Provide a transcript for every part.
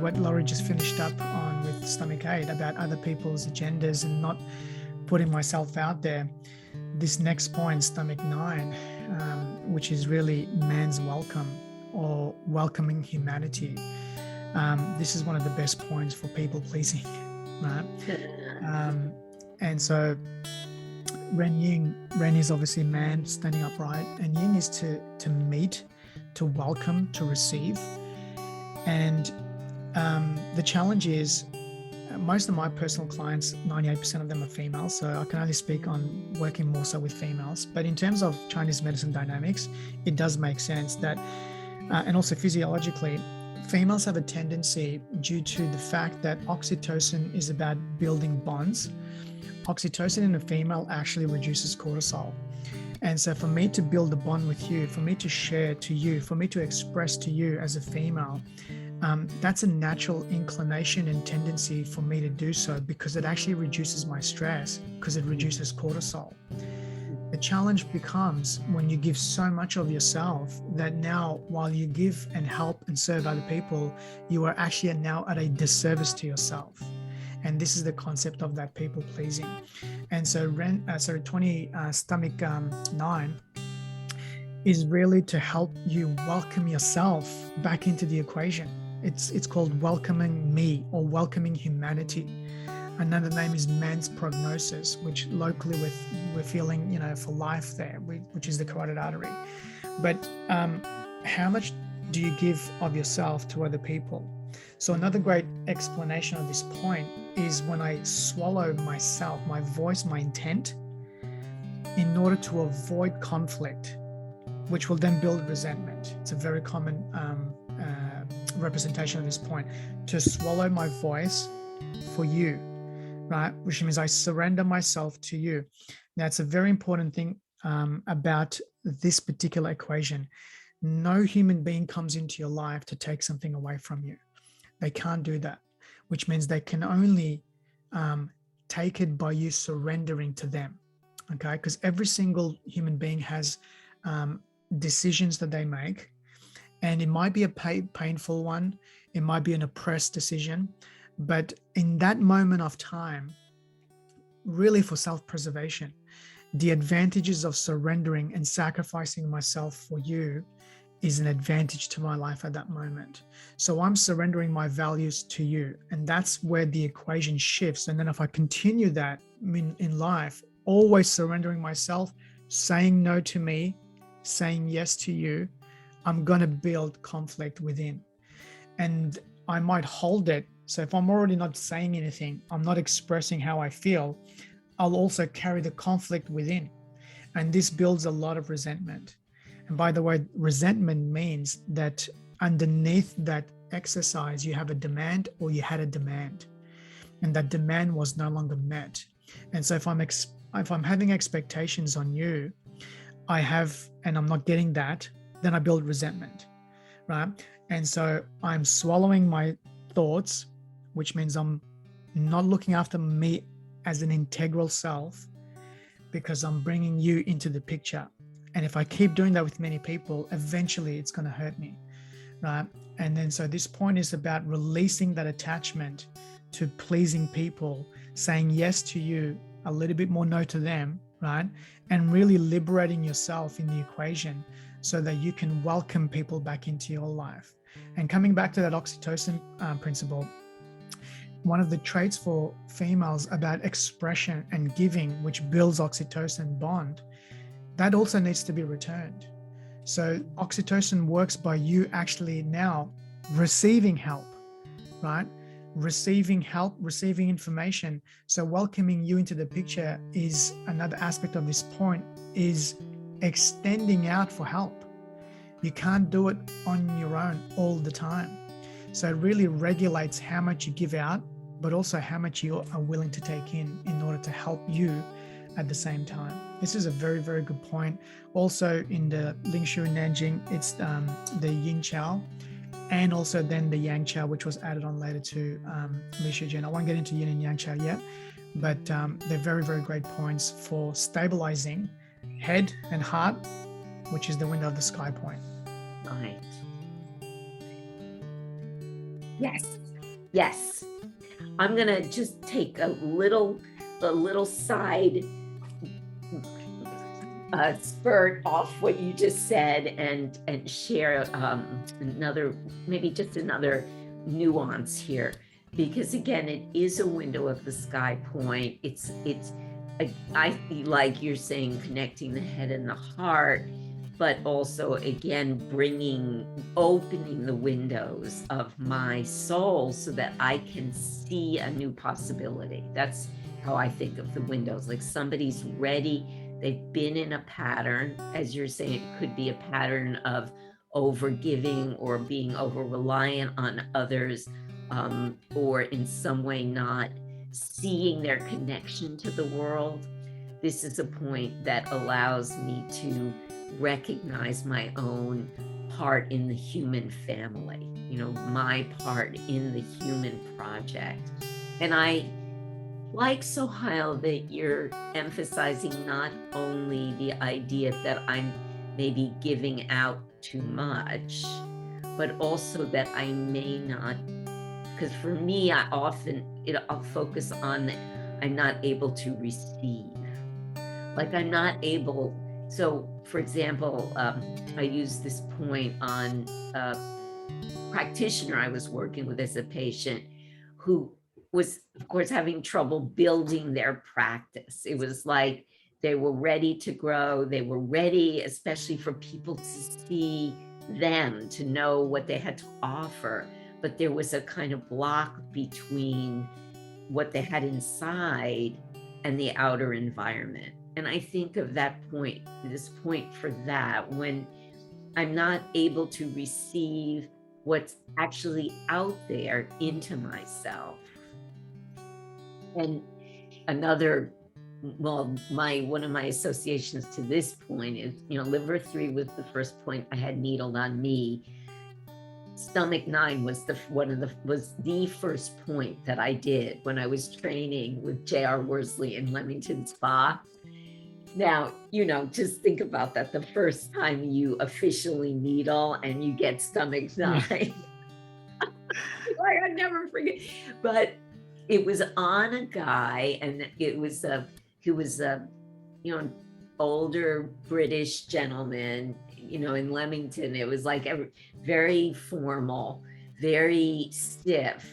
what Laurie just finished up on with Stomach 8 about other people's agendas and not putting myself out there. This next point, Stomach 9, which is really man's welcome or welcoming humanity. This is one of the best points for people pleasing, right? And so Ren is obviously man standing upright, and Yin is to meet, to welcome, to receive. And the challenge is most of my personal clients, 98% of them are females, so I can only speak on working more so with females. But in terms of Chinese medicine dynamics, it does make sense that, and also physiologically, females have a tendency, due to the fact that oxytocin is about building bonds. Oxytocin in a female actually reduces cortisol. And so for me to build a bond with you, for me to share to you, for me to express to you as a female, that's a natural inclination and tendency for me to do so, because it actually reduces my stress, because it reduces cortisol. The challenge becomes when you give so much of yourself that now, while you give and help and serve other people, you are actually now at a disservice to yourself. And this is the concept of that people pleasing. And so Stomach 9 is really to help you welcome yourself back into the equation. It's called welcoming me, or welcoming humanity. Another name is man's prognosis, which locally we're feeling, for life there, which is the carotid artery. But how much do you give of yourself to other people? So another great explanation of this point is when I swallow myself, my voice, my intent, in order to avoid conflict, which will then build resentment. It's a very common representation of this point, to swallow my voice for you, right? Which means I surrender myself to you. Now, it's a very important thing about this particular equation. No human being comes into your life to take something away from you. They can't do that, which means they can only take it by you surrendering to them, okay? Because every single human being has decisions that they make, and it might be a painful one, it might be an oppressed decision, but in that moment of time, really for self-preservation, the advantages of surrendering and sacrificing myself for you is an advantage to my life at that moment. So I'm surrendering my values to you, and that's where the equation shifts. And then if I continue that in life, always surrendering myself, saying no to me, saying yes to you, I'm going to build conflict within. And I might hold it. So if I'm already not saying anything, I'm not expressing how I feel, I'll also carry the conflict within. And this builds a lot of resentment. And by the way, resentment means that underneath that exercise, you have a demand, or you had a demand, and that demand was no longer met. And so if I'm having expectations on you, and I'm not getting that, then I build resentment, right? And so I'm swallowing my thoughts, which means I'm not looking after me as an integral self, because I'm bringing you into the picture. And if I keep doing that with many people, eventually it's going to hurt me, right? And then so this point is about releasing that attachment to pleasing people, saying yes to you, a little bit more no to them, right? And really liberating yourself in the equation so that you can welcome people back into your life. And coming back to that oxytocin principle, one of the traits for females about expression and giving, which builds oxytocin bond, that also needs to be returned. So oxytocin works by you actually now receiving help, right? Receiving help, receiving information. So welcoming you into the picture is another aspect of this point, is extending out for help. You can't do it on your own all the time. So it really regulates how much you give out, but also how much you are willing to take in order to help you at the same time. This is a very, very good point. Also in the Ling Shu and Nanjing, it's the Yin Chao, and also then the Yang Chao, which was added on later to Li Shu Jin. I won't get into Yin and Yang Chao yet, but they're very, very great points for stabilizing head and heart, which is the window of the sky point. Right. Yes. Yes. I'm gonna just take a little side spurt off what you just said and share another, maybe just another nuance here, because again, it is a window of the sky point. I like you're saying, connecting the head and the heart, but also again opening the windows of my soul so that I can see a new possibility. That's how I think of the windows. Like somebody's ready, they've been in a pattern, as you're saying, it could be a pattern of over giving or being over reliant on others, or in some way not seeing their connection to the world. This is a point that allows me to recognize my own part in the human family, my part in the human project. And I like, Sohial, that you're emphasizing not only the idea that I'm maybe giving out too much, but also that I may not, because for me, I'll focus on I'm not able to receive. Like I'm not able. So, for example, I use this point on a practitioner I was working with as a patient who was, of course, having trouble building their practice. It was like they were ready to grow. They were ready, especially for people to see them, to know what they had to offer. But there was a kind of block between what they had inside and the outer environment. And I think of this point for that, when I'm not able to receive what's actually out there into myself. And another, one of my associations to this point is, liver 3 was the first point I had needled on me. Stomach 9 was the first point that I did when I was training with J.R. Worsley in Leamington Spa. Now, just think about that. The first time you officially needle and you get stomach 9. Like, I never forget. But it was on a guy, and he was an older British gentleman, in Leamington. It was like very formal, very stiff,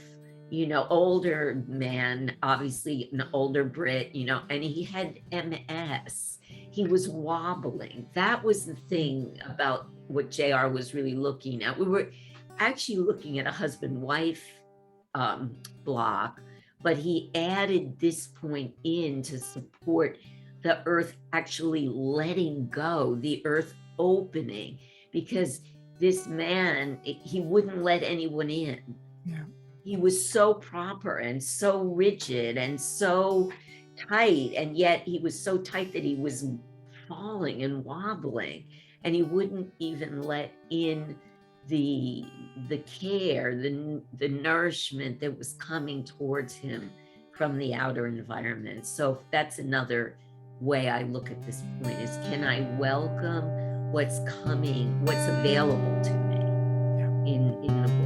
older man, obviously an older Brit, and he had MS. He was wobbling. That was the thing about what JR was really looking at. We were actually looking at a husband-wife block, but he added this point in to support the earth actually letting go, the earth opening, because this man, he wouldn't let anyone in. Yeah. He was so proper and so rigid and so tight, and yet he was so tight that he was falling and wobbling, and he wouldn't even let in the care, the nourishment that was coming towards him from the outer environment. So that's another way I look at this point, is can I welcome what's coming, what's available to me in the world.